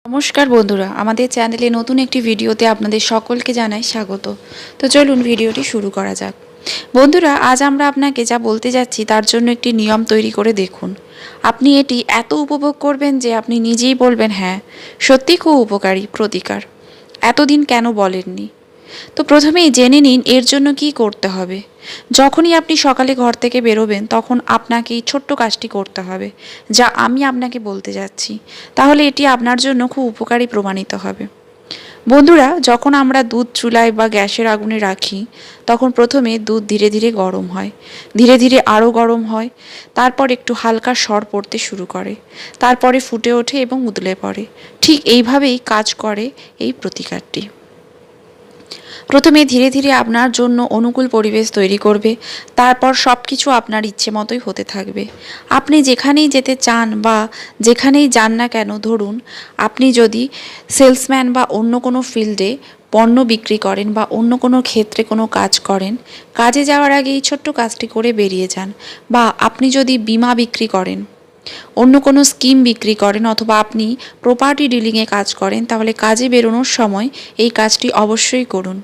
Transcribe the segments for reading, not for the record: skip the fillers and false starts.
নমস্কার বন্ধুরা, আমাদের চ্যানেলে নতুন একটি ভিডিওতে আপনাদের সকলকে জানাই স্বাগত। তো চলুন ভিডিওটি শুরু করা যাক। বন্ধুরা, আজ আমরা আপনাকে যা বলতে যাচ্ছি তার জন্য একটি নিয়ম তৈরি করে দেখুন। আপনি এটি এত উপভোগ করবেন যে আপনি নিজেই বলবেন, হ্যাঁ সত্যি খুব উপকারী প্রতিকার, এতদিন কেন বলেননি। তো প্রথমেই জেনে নিন এর জন্য কি করতে হবে। যখনই আপনি সকালে ঘর থেকে বেরোবেন তখন আপনাকে এই ছোট্ট কাজটি করতে হবে, যা আমি আপনাকে বলতে যাচ্ছি। তাহলে এটি আপনার জন্য খুব উপকারী প্রমাণিত হবে। বন্ধুরা, যখন আমরা দুধ চুলায় বা গ্যাসের আগুনে রাখি তখন প্রথমে দুধ ধীরে ধীরে গরম হয়, ধীরে ধীরে আরও গরম হয়, তারপর একটু হালকা সর পড়তে শুরু করে, তারপরে ফুটে ওঠে এবং উতলে পড়ে। ঠিক এইভাবেই কাজ করে এই প্রতিকারটি। প্রথমে ধীরে ধীরে আপনার জন্য অনুকূল পরিবেশ তৈরি করবে, তারপর সব কিছু আপনার ইচ্ছে মতোই হতে থাকবে। আপনি যেখানেই যেতে চান বা যেখানেই যান না কেন, ধরুন আপনি যদি সেলসম্যান বা অন্য কোনো ফিল্ডে পণ্য বিক্রি করেন বা অন্য কোনো ক্ষেত্রে কোনো কাজ করেন, কাজে যাওয়ার আগে এই ছোট্ট কাজটি করে বেরিয়ে যান। বা আপনি যদি বীমা বিক্রি করেন, অন্য কোনো স্কিম বিক্রি করেন, অথবা আপনি প্রপার্টি ডিলিংয়ে কাজ করেন, তাহলে কাজে বেরোনোর সময় এই কাজটি অবশ্যই করুন।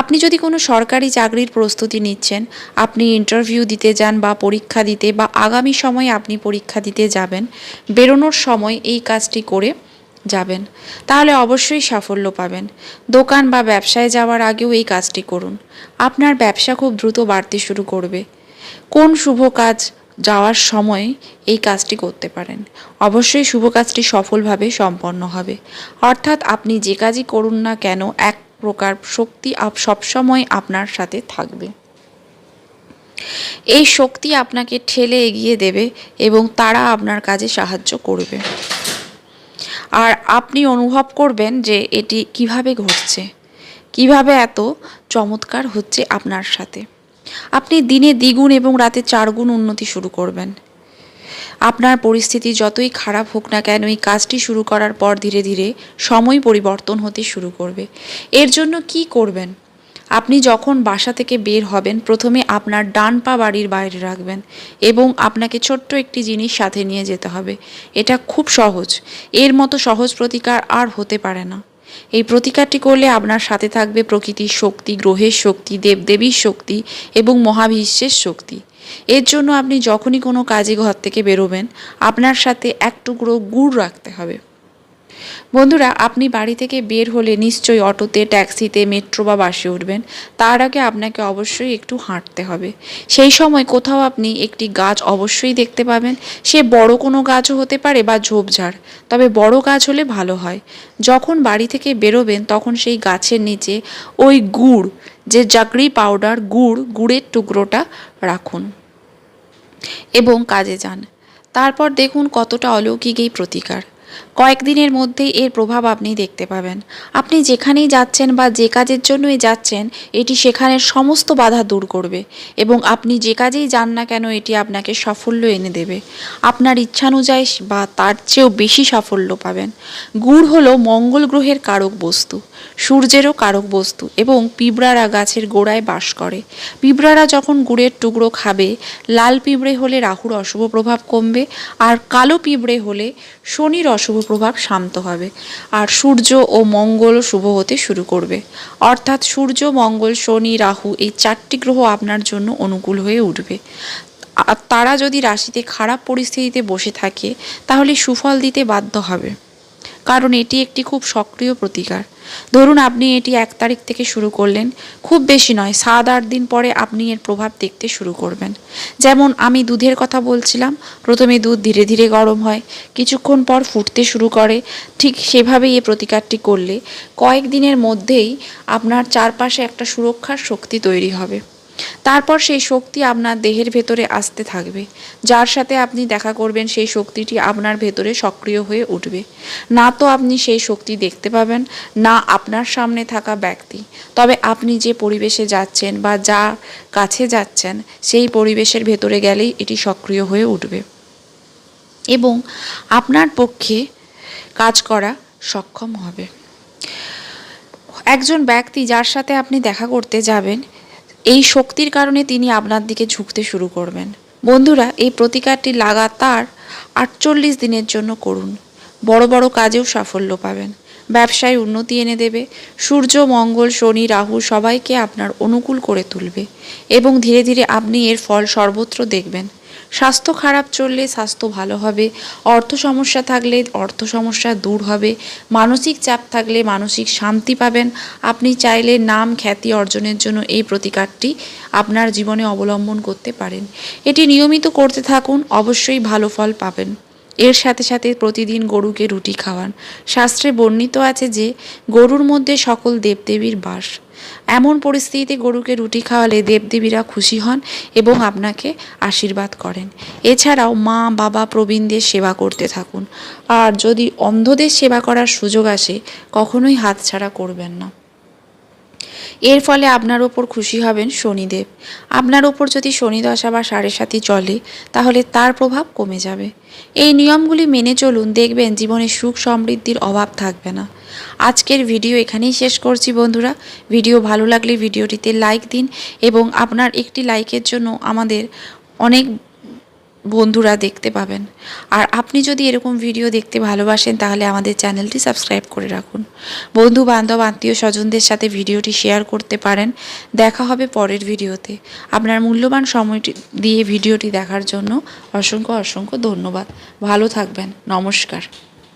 আপনি যদি কোনো সরকারি চাকরির প্রস্তুতি নিচ্ছেন, আপনি ইন্টারভিউ দিতে যান বা পরীক্ষা দিতে, বা আগামী সময়ে আপনি পরীক্ষা দিতে যাবেন, বেরোনোর সময় এই কাজটি করে যাবেন, তাহলে অবশ্যই সাফল্য পাবেন। দোকান বা ব্যবসায় যাওয়ার আগেও এই কাজটি করুন, আপনার ব্যবসা খুব দ্রুত বাড়তে শুরু করবে। কোন শুভ কাজ যাওয়ার সময় এই কাজটি করতে পারেন, অবশ্যই শুভ কাজটি সফলভাবে সম্পন্ন হবে। অর্থাৎ আপনি যে কাজই করুন না কেন, এক প্রকার শক্তি সবসময় আপনার সাথে থাকবে। এই শক্তি আপনাকে ঠেলে এগিয়ে দেবে এবং তারা আপনার কাজে সাহায্য করবে। আর আপনি অনুভব করবেন যে এটি কিভাবে ঘটছে, কিভাবে এত চমৎকার হচ্ছে আপনার সাথে। আপনি দিনে দ্বিগুণ এবং রাতে 4 গুণ উন্নতি শুরু করবেন। আপনার পরিস্থিতি যতই খারাপ হোক না কেন, এই কাজটি শুরু করার পর ধীরে ধীরে সময় পরিবর্তন হতে শুরু করবে। এর জন্য কি করবেন? আপনি যখন বাসা থেকে বের হবেন, প্রথমে আপনার ডান পা বাড়ির বাইরে রাখবেন এবং আপনাকে ছোট্ট একটি জিনিস সাথে নিয়ে যেতে হবে। এটা খুব সহজ, এর মতো সহজ প্রতিকার আর হতে পারে না। এই প্রতিকারটি করলে আপনার সাথে থাকবে প্রকৃতির শক্তি, গ্রহের শক্তি, দেবদেবীর শক্তি এবং মহাবিশ্বের শক্তি। এর জন্য আপনি যখনই কোনো কাজে ঘর থেকে বেরোবেন, আপনার সাথে এক টুকরো গুড় রাখতে হবে। বন্ধুরা, আপনি বাড়ি থেকে বের হলে নিশ্চয়ই অটোতে, ট্যাক্সিতে, মেট্রো বা বাসে উঠবেন। তার আগে আপনাকে অবশ্যই একটু হাঁটতে হবে। সেই সময় কোথাও আপনি একটি গাছ অবশ্যই দেখতে পাবেন। সে বড় কোনো গাছও হতে পারে বা ঝোপঝাড়, তবে বড় গাছ হলে ভালো হয়। যখন বাড়ি থেকে বেরোবেন তখন সেই গাছের নিচে ওই গুড়, যে জাগরি পাউডার, গুড়ের টুকরোটা রাখুন এবং কাজে যান। তারপর দেখুন কতটা অলৌকিক এই প্রতিকার। কয়েকদিনের মধ্যেই এর প্রভাব আপনি দেখতে পাবেন। আপনি যেখানেই যাচ্ছেন বা যে কাজের জন্যই যাচ্ছেন, এটি সেখানের সমস্ত বাধা দূর করবে এবং আপনি যে কাজেই যান না কেন, এটি আপনাকে সাফল্য এনে দেবে। আপনার ইচ্ছানুযায়ী বা তার চেয়েও বেশি সাফল্য পাবেন। গুড় হলো মঙ্গল গ্রহের কারক বস্তু, সূর্যেরও কারক বস্তু এবং পিঁপড়ারা গাছের গোড়ায় বাস করে। পিঁপড়ারা যখন গুড়ের টুকরো খাবে, লাল পিঁপড়ে হলে রাহুর অশুভ প্রভাব কমবে, আর কালো পিঁপড়ে হলে শনির অশুভ প্রভাব শান্ত হবে, আর সূর্য ও মঙ্গল শুভ হতে শুরু করবে। অর্থাৎ সূর্য, মঙ্গল, শনি, রাহু এই 4টি গ্রহ আপনার জন্য অনুকূল হয়ে উঠবে। আর তারা যদি রাশিতে খারাপ পরিস্থিতিতে বসে থাকে তাহলে সুফল দিতে বাধ্য হবে, কারণ এটি একটি খুব সক্রিয় প্রতিকার। ধরুন আপনি এটি 1 তারিখ থেকে শুরু করলেন, খুব বেশি নয়, 7-8 দিন পরে আপনি এর প্রভাব দেখতে শুরু করবেন। যেমন আমি দুধের কথা বলছিলাম, প্রথমে দুধ ধীরে ধীরে গরম হয়, কিছুক্ষণ পর ফুটতে শুরু করে। ঠিক সেভাবেই এই প্রতিকারটি করলে কয়েকদিনের মধ্যেই আপনার চারপাশে একটা সুরক্ষার শক্তি তৈরি হবে। তারপর সেই শক্তি আপনার দেহের ভেতরে আসতে থাকবে। যার সাথে আপনি দেখা করবেন সেই শক্তিটি আপনার ভেতরে সক্রিয় হয়ে উঠবে। না তো আপনি সেই শক্তি দেখতে পাবেন, না আপনার সামনে থাকা ব্যক্তি, তবে আপনি যে পরিবেশে যাচ্ছেন বা যা কাছে যাচ্ছেন সেই পরিবেশের ভেতরে গেলেই এটি সক্রিয় হয়ে উঠবে এবং আপনার পক্ষে কাজ করা সক্ষম হবে। একজন ব্যক্তি যার সাথে আপনি দেখা করতে যাবেন, এই শক্তির কারণে তিনি আপনার দিকে ঝুঁকতে শুরু করবেন। বন্ধুরা, এই প্রতিকারটি লাগাতার 48 দিনের জন্য করুন। বড় বড় কাজেও সাফল্য পাবেন। ব্যবসায় উন্নতি এনে দেবে। সূর্য, মঙ্গল, শনি, রাহু সবাইকে আপনার অনুকূল করে তুলবে এবং ধীরে ধীরে আপনি এর ফল সর্বত্র দেখবেন। স্বাস্থ্য খারাপ চললে স্বাস্থ্য ভালো হবে, অর্থ সমস্যা থাকলে অর্থ সমস্যা দূর হবে, মানসিক চাপ থাকলে মানসিক শান্তি পাবেন। আপনি চাইলে নাম খ্যাতি অর্জনের জন্য এই প্রতিকারটি আপনার জীবনে অবলম্বন করতে পারেন। এটি নিয়মিত করতে থাকুন, অবশ্যই ভালো ফল পাবেন। এর সাথে সাথে প্রতিদিন গরুকে রুটি খাওয়ান। শাস্ত্রে বর্ণিত আছে যে গরুর মধ্যে সকল দেবদেবীর বাস। এমন পরিস্থিতিতে গরুকে রুটি খাওয়ালে দেবদেবীরা খুশি হন এবং আপনাকে আশীর্বাদ করেন। এছাড়াও মা বাবা প্রবীণদের সেবা করতে থাকুন। আর যদি অন্ধদের সেবা করার সুযোগ আসে কখনোই হাতছাড়া করবেন না। এর ফলে আপনার ওপর খুশি হবেন শনিদেব। আপনার ওপর যদি শনিদশা বা সাড়ে সাতি চলে তাহলে তার প্রভাব কমে যাবে। এই নিয়মগুলি মেনে চলুন, দেখবেন জীবনে সুখ সমৃদ্ধির অভাব থাকবে না। আজকের ভিডিও এখানেই শেষ করছি বন্ধুরা। ভিডিও ভালো লাগলে ভিডিওটিতে লাইক দিন এবং আপনার একটি লাইকের জন্য আমাদের অনেক বন্ধুরা দেখতে পাবেন। আর আপনি যদি এরকম ভিডিও দেখতে ভালোবাসেন তাহলে আমাদের চ্যানেলটি সাবস্ক্রাইব করে রাখুন। বন্ধু বান্ধব আত্মীয় স্বজনদের সাথে ভিডিওটি শেয়ার করতে পারেন। দেখা হবে পরের ভিডিওতে। আপনার মূল্যবান সময়টি দিয়ে ভিডিওটি দেখার জন্য অসংখ্য অসংখ্য ধন্যবাদ। ভালো থাকবেন। নমস্কার।